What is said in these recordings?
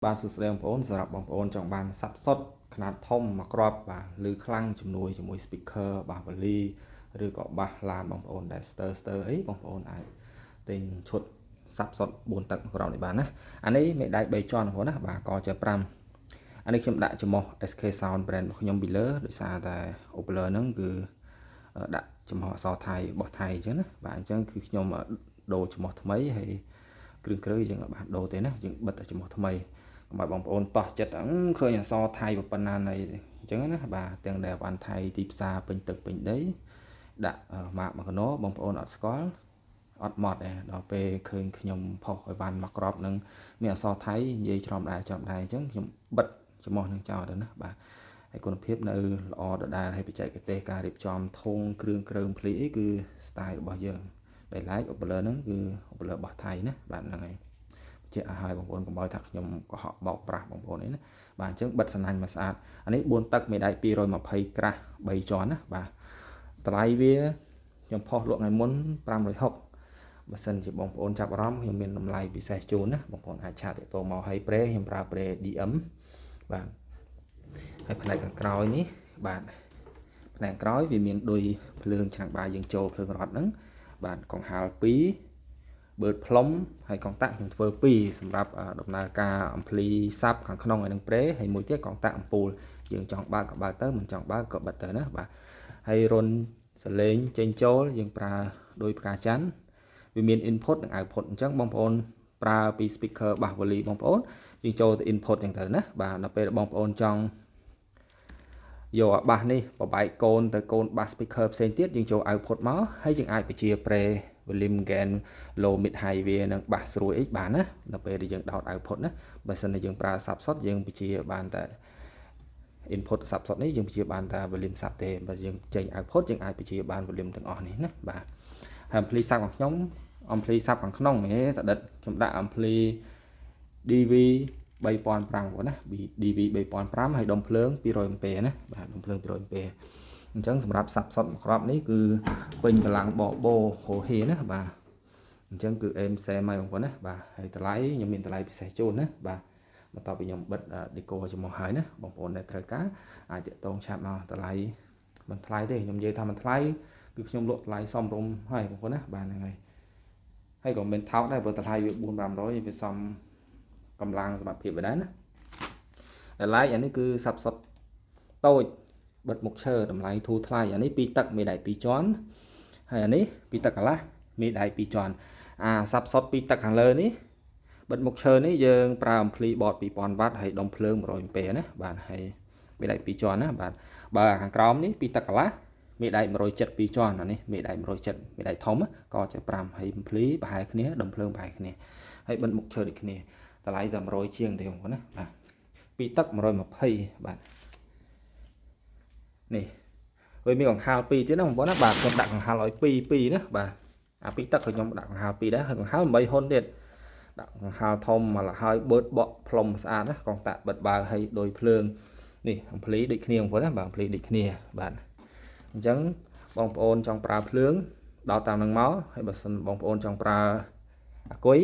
បានសួស្តីបងប្អូនសម្រាប់បងប្អូនចង់បានសាប់សុតຂະຫນາດធំមកគ្រាប់បាទឬខ្លាំងជំនួយជាមួយ speaker បាទវ៉ាលីឬក៏បាសឡានបងប្អូនដែល stir អីបងប្អូនអាចទិញឈុតសាប់សុត4ទឹកមកគ្រាប់នេះបានណាអានេះមេដៃ3ជាន់បងប្អូនណាបាទកជា5អានេះខ្ញុំដាក់ចំហ SK Sound brand របស់ខ្ញុំពីលើដោយសារតែ Opler ហ្នឹងគឺដាក់ចំហអក្សរថៃរបស់ថៃអញ្ចឹងណាបាទអញ្ចឹងគឺខ្ញុំដូរចំហថ្មីហើយគ្រឿងយើងអត់បានដូរទេណាយើងបិទតែចំហថ្មីកុំឲ្យបងប្អូនតោះចិត្តឃើញអក្សរថៃប៉ុណ្ណាណីអញ្ចឹងណាបាទទាំងដែលវ៉ាន់ថៃទីផ្សារពេញទឹកពេញដីដាក់ម៉ាកមកកណោបងប្អូនអត់ស្គាល់អត់ម៉ត់ទេដល់ពេលឃើញខ្ញុំផុសឲ្យវ៉ាន់មកក្របនឹងមានអក្សរថៃនិយាយច្រំដែរអញ្ចឹងខ្ញុំបិទចំហនឹងចោលទៅណាបាទហើយគុណភាពនៅល្អដដែលហើយបច្ចេកទេសការរៀបចំធុងគ្រឿងភ្លីអីគឺ style របស់យើងដែល like Opler ហ្នឹងគឺ Opler របស់ថៃណាបាទហ្នឹងហើយជាឲ្យបងប្អូនកុំឲ្យថាខ្ញុំកុហកបោកប្រាស់បងប្អូនអីណាបាទអញ្ចឹងបិទសំណាញ់មកស្អាតអានេះ4ទឹកមេដៃ220ក្រាស់3ជាន់ណាបាទតម្លៃវាខ្ញុំផុសលក់ថ្ងៃមុន560បើសិនជាបងប្អូនចាប់អារម្មណ៍ខ្ញុំមានតម្លៃពិសេសជូនណាបងប្អូនអាចឆាតទៅមកឲ្យប្រេខ្ញុំប្រើប្រេ DM បាទហើយផ្នែកខាងក្រោយនេះបាទផ្នែកក្រោយវាមានដូចភ្លើងឆ្នាំងបាយយើងចូលភ្លើងរត់ហ្នឹងបាទកង្ហាល2បឺតផ្លុំហើយកងតាក់ខ្ញុំធ្វើ2សម្រាប់ដំណើរការអំភ្លីសាប់ខាងក្នុងហើយនឹងប្រេហើយមួយទៀតកងតាក់អំពូលយើងចង់បើកក៏បើកទៅមិនចង់បើកក៏បិទទៅណាបាទហើយរុនសលេងចេញចូលយើងប្រើដោយផ្កាច័ន្ទវាមាន input និង output អញ្ចឹងបងប្អូនប្រើពី speaker បាសវ៉ាលីបងប្អូនយើងចូលទៅ input អញ្ចឹងទៅណាបាទដល់ពេលបងប្អូនចង់យកអាបាសនេះបបែកកូនទៅកូនបាស speaker ផ្សេងទៀតយើងចូល output មកហើយយើងអាចបញ្ជាប្រេ volume gain low mid high វានឹងបាសស្រួយអីបានណាដល់ពេលដែលយើងដោត output ណាបើសិនជាយើងប្រើសាប់សុតយើងបញ្ជាបានតែ input សាប់សុតនេះយើងបញ្ជាបានតែ volume សាប់ទេបើយើងចេញ output យើងអាចបញ្ជាបាន volume ទាំងអស់នេះណាបាទហើយ ampli សាប់របស់ខ្ញុំ ampli សាប់ខាងក្នុងនេះតដិតខ្ញុំដាក់ ampli DV 3005ណា DV 3005ហើយដុំភ្លើង200អេម្ពែណាបាទដុំភ្លើង200អេម្ពែអញ្ចឹងសម្រាប់សាប់សុតមួយគ្រាប់នេះគឺពេញកម្លាំងបបោហូហេណាបាទអញ្ចឹងគឺអេមសេមហើយបងប្អូនណាបាទហើយតម្លៃខ្ញុំមានតម្លៃពិសេសជូនណាបាទបន្ទាប់ពីខ្ញុំបិទ decor ចំហហើយណាបងប្អូនដែលត្រូវការអាចតាក់ទងឆាតមកតម្លៃមិនថ្លៃទេខ្ញុំនិយាយថាមិនថ្លៃគឺខ្ញុំលក់តម្លៃសមរម្យហើយបងប្អូនណាបាទហ្នឹងហើយក៏មិនថោកដែរព្រោះតម្លៃវា400-500វាសមកម្លាំងសមត្ថភាពដែរណាតម្លៃអានេះគឺសាប់សុតតូចបិទមុខឈើតម្លៃធូរថ្លៃអានេះ2ទឹកមេដៃ2ជាន់ហើយអានេះ2ទឹកកន្លះមេដៃ2ជាន់អាសាប់សុត2ទឹកខាងលើនេះបិទមុខឈើនេះយើងប្រើអំភ្លីបត2000វ៉ាត់ហើយដុំភ្លើង100អេម្ពែណាបាទហើយមេដៃ2ជាន់ណាបាទបើខាងក្រោមនេះ2ទឹកកន្លះមេដៃ170 2ជាន់អានេះមេដៃ170មេដៃធំក៏ជា5ហើយអំភ្លីប្រហែលគ្នាដុំភ្លើងប្រហែលគ្នាហើយបិទមុខឈើដូចគ្នាតម្លៃតែ100ជាងទេបងប្អូនណាបាទ2ទឹក120បាទនេះហើយមានកង្ហាល2ទៀតណាបងប្អូនណាបាទខ្ញុំដាក់កង្ហាលឲ្យ2ណាបាទអា2ទឹកខ្ញុំដាក់កង្ហាល2ដែរហើយកង្ហាល8ហ៊ុនទៀតដាក់កង្ហាលធំមកហើយបឺតបក់ផ្លុំស្អាតណាកងតាក់បិទបើកឲ្យដោយភ្លើងនេះអំភ្លីដូចគ្នាបងប្អូនណាបាទអំភ្លីដូចគ្នាបាទអញ្ចឹងបងប្អូនចង់ប្រើភ្លើងដោតតាមនឹងមកហើយបើសិនបងប្អូនចង់ប្រើអាគុយ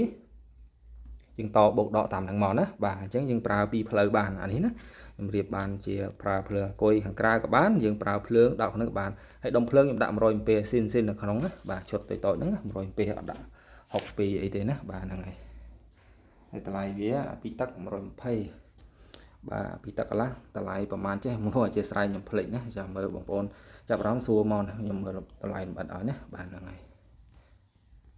យើងតបោកដកតាមនឹងមកណាបាទអញ្ចឹងយើងប្រើពីរផ្លូវបានអានេះណាខ្ញុំរៀបបានជាប្រើភ្លើងអាគុយខាងក្រៅក៏បានយើងប្រើភ្លើងដោតខាងនឹងក៏បានហើយដុំភ្លើងខ្ញុំដាក់100អេម្ពែស៊ីននៅក្នុងណាបាទឈុតតូចៗហ្នឹង100អេម្ពែអត់ដាក់62អីទេណាបាទហ្នឹងហើយតម្លៃវា2ទឹក120បាទ2ទឹកកន្លះតម្លៃប្រហែលចេះមកអធិស្ឋានខ្ញុំភ្លេចណាចាំមើលបងប្អូនចាប់អារម្មណ៍សួរមកខ្ញុំមើលតម្លៃមិនអត់ឲ្យណាបាទហ្នឹងហើយ